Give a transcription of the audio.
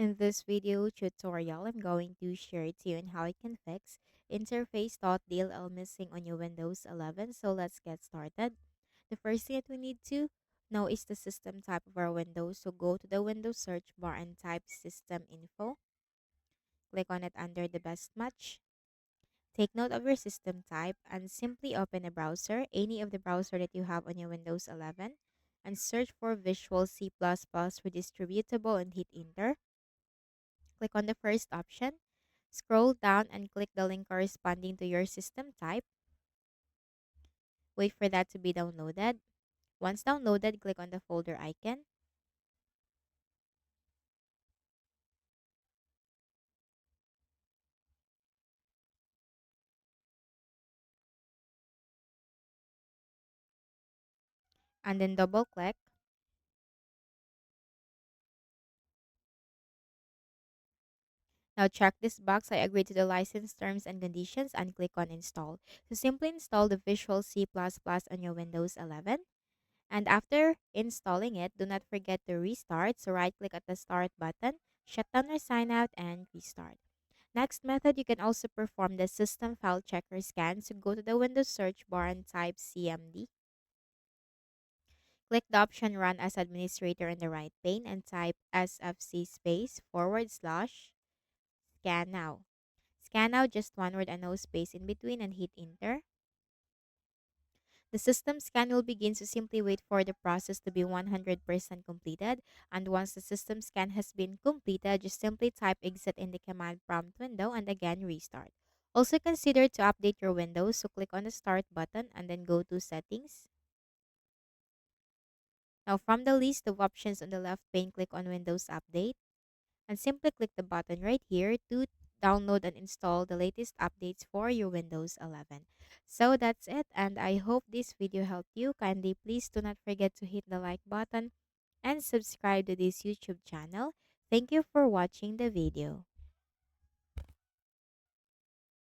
In this video tutorial, I'm going to share to you on how you can fix Interface.dll missing on your Windows 11. So let's get started. The first thing that we need to know is the system type of our Windows. So go to the Windows search bar and type System Info. Click on it under the best match. Take note of your system type and simply open a browser, any of the browser that you have on your Windows 11, and search for Visual C++ Redistributable and hit enter. Click on the first option. Scroll down and click the link corresponding to your system type. Wait for that to be downloaded. Once downloaded, click on the folder icon. And then double click. Now check this box. I agree to the license terms and conditions and click on install. So simply install the Visual C++ on your Windows 11. And after installing it, do not forget to restart. So right click at the start button, shut down or sign out and restart. Next method, you can also perform the system file checker scan. So go to the Windows search bar and type CMD. Click the option Run as Administrator in the right pane and type SFC space / scan now. Scan now, just one word and no space in between, and hit enter. The system scan will begin, so simply wait for the process to be 100% completed. And once the system scan has been completed, just simply type exit in the command prompt window and again restart. Also consider to update your Windows, so click on the start button and then go to settings. Now from the list of options on the left pane, click on Windows Update and simply click the button right here to download and install the latest updates for your Windows 11. So that's it, and I hope this video helped you. Kindly please do not forget to hit the like button and subscribe to this YouTube channel. Thank you for watching the video.